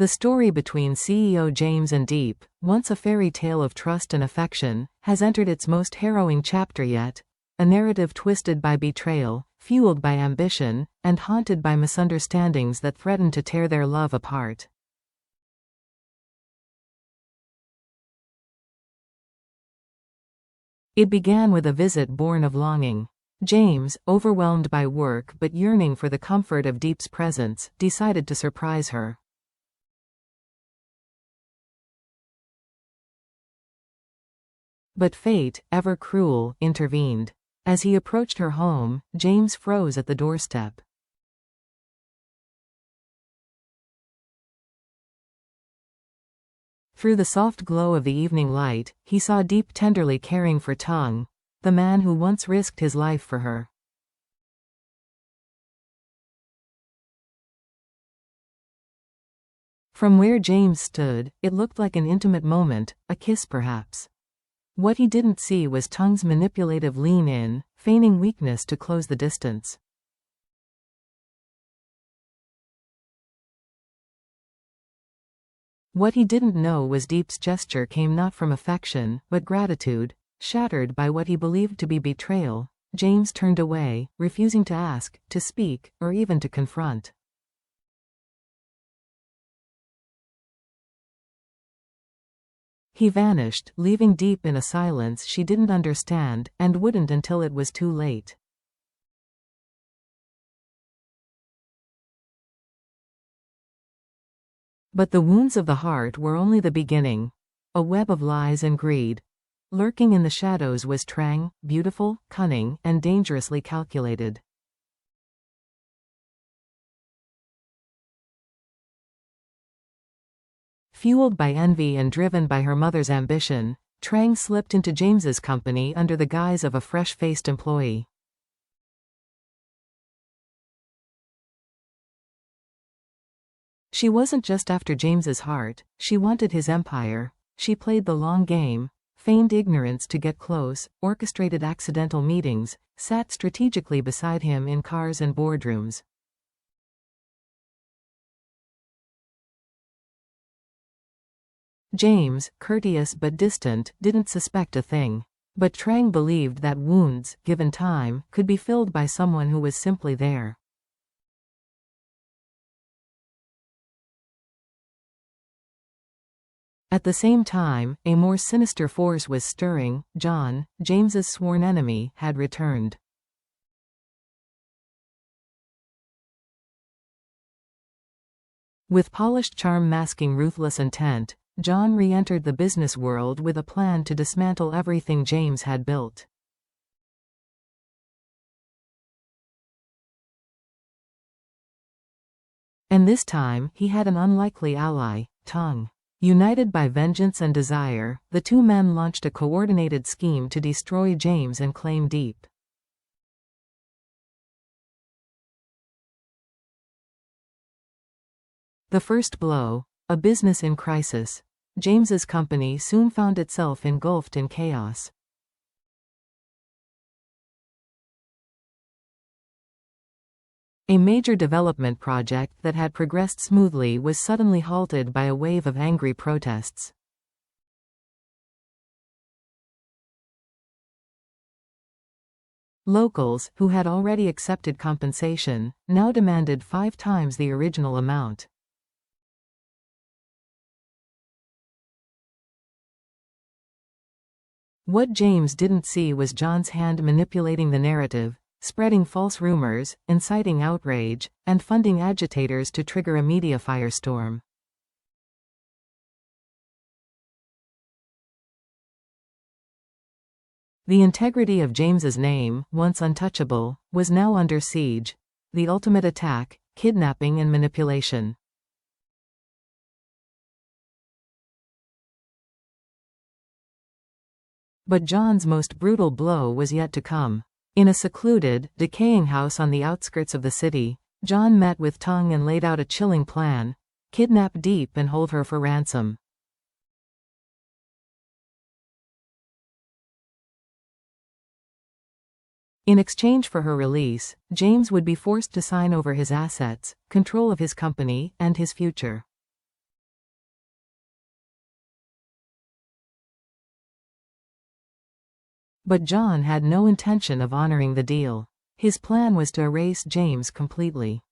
The story between CEO James and Diep, once a fairy tale of trust and affection, has entered its most harrowing chapter yet, a narrative twisted by betrayal, fueled by ambition, and haunted by misunderstandings that threaten to tear their love apart. It began with a visit born of longing. James, overwhelmed by work but yearning for the comfort of Diep's presence, decided to surprise her. But fate, ever cruel, intervened. As he approached her home, James froze at the doorstep. Through the soft glow of the evening light, he saw Diep tenderly caring for Trang, the man who once risked his life for her. From where James stood, it looked like an intimate moment, a kiss perhaps. What he didn't see was Tang's manipulative lean-in, feigning weakness to close the distance. What he didn't know was Diep's gesture came not from affection, but gratitude. Shattered by what he believed to be betrayal, James turned away, refusing to ask, to speak, or even to confront. He vanished, leaving Diep in a silence she didn't understand, and wouldn't until it was too late. But the wounds of the heart were only the beginning. A web of lies and greed. Lurking in the shadows was Trang, beautiful, cunning, and dangerously calculated. Fueled by envy and driven by her mother's ambition, Trang slipped into James's company under the guise of a fresh-faced employee. She wasn't just after James's heart, she wanted his empire. She played the long game, feigned ignorance to get close, orchestrated accidental meetings, sat strategically beside him in cars and boardrooms. James, courteous but distant, didn't suspect a thing. But Trang believed that wounds, given time, could be filled by someone who was simply there. At the same time, a more sinister force was stirring. John, James's sworn enemy, had returned. With polished charm masking ruthless intent, John re-entered the business world with a plan to dismantle everything James had built. And this time, he had an unlikely ally, Trang. United by vengeance and desire, the two men launched a coordinated scheme to destroy James and claim Diep. The first blow, a business in crisis. James's company soon found itself engulfed in chaos. A major development project that had progressed smoothly was suddenly halted by a wave of angry protests. Locals, who had already accepted compensation, now demanded 5 times the original amount. What James didn't see was John's hand manipulating the narrative, spreading false rumors, inciting outrage, and funding agitators to trigger a media firestorm. The integrity of James's name, once untouchable, was now under siege. The ultimate attack, kidnapping and manipulation. But John's most brutal blow was yet to come. In a secluded, decaying house on the outskirts of the city, John met with Trang and laid out a chilling plan: kidnap Diep and hold her for ransom. In exchange for her release, James would be forced to sign over his assets, control of his company, and his future. But John had no intention of honoring the deal. His plan was to erase James completely.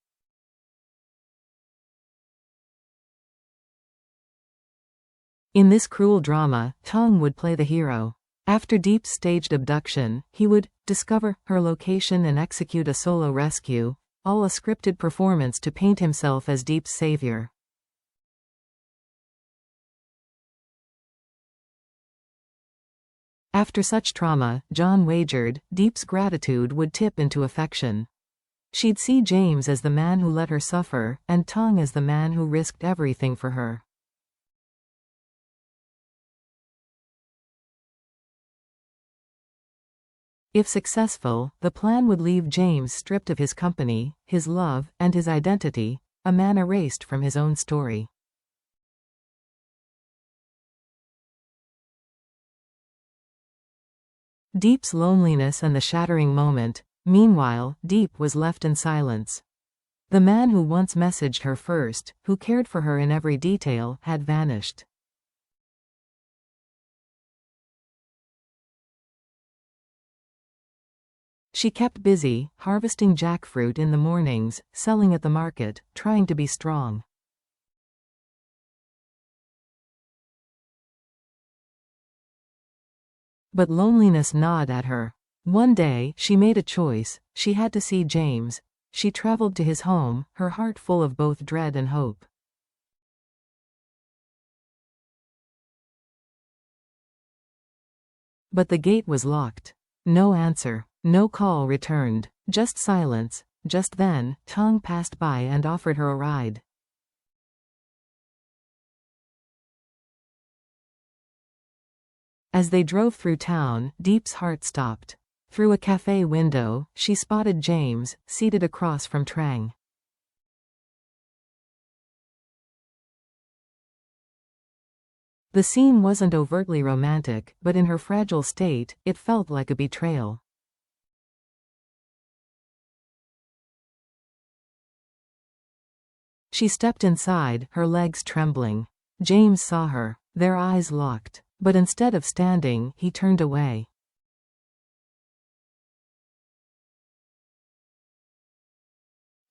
In this cruel drama, Tong would play the hero. After Diep's staged abduction, he would discover her location and execute a solo rescue, all a scripted performance to paint himself as Diep's savior. After such trauma, John wagered, Diep's gratitude would tip into affection. She'd see James as the man who let her suffer, and Tong as the man who risked everything for her. If successful, the plan would leave James stripped of his company, his love, and his identity, a man erased from his own story. Diep's loneliness and the shattering moment. Meanwhile, Diep was left in silence. The man who once messaged her first, who cared for her in every detail, had vanished. She kept busy, harvesting jackfruit in the mornings, selling at the market, trying to be strong. But loneliness gnawed at her. One day, she made a choice. She had to see James. She traveled to his home, her heart full of both dread and hope. But the gate was locked. No answer. No call returned. Just silence. Just then, Tong passed by and offered her a ride. As they drove through town, Diep's heart stopped. Through a cafe window, she spotted James, seated across from Trang. The scene wasn't overtly romantic, but in her fragile state, it felt like a betrayal. She stepped inside, her legs trembling. James saw her. Their eyes locked. But instead of standing, he turned away.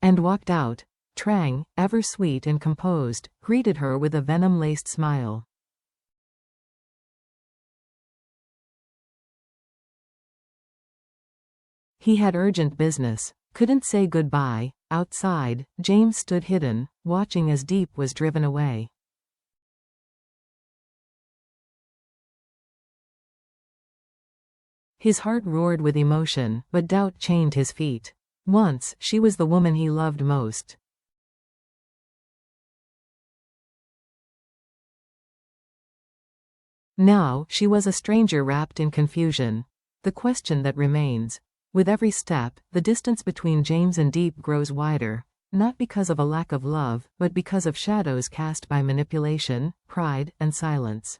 And walked out. Trang, ever sweet and composed, greeted her with a venom-laced smile. He had urgent business. Couldn't say goodbye. Outside, James stood hidden, watching as Diep was driven away. His heart roared with emotion, but doubt chained his feet. Once, she was the woman he loved most. Now, she was a stranger wrapped in confusion. The question that remains. With every step, the distance between James and Diep grows wider, not because of a lack of love, but because of shadows cast by manipulation, pride, and silence.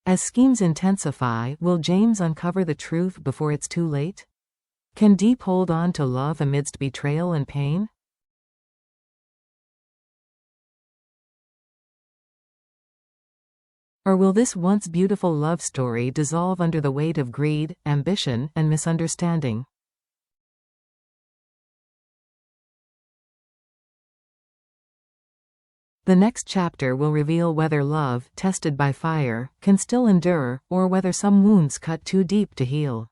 As schemes intensify, will James uncover the truth before it's too late? Can Diep hold on to love amidst betrayal and pain? Or will this once beautiful love story dissolve under the weight of greed, ambition, and misunderstanding? The next chapter will reveal whether love, tested by fire, can still endure, or whether some wounds cut too deep to heal.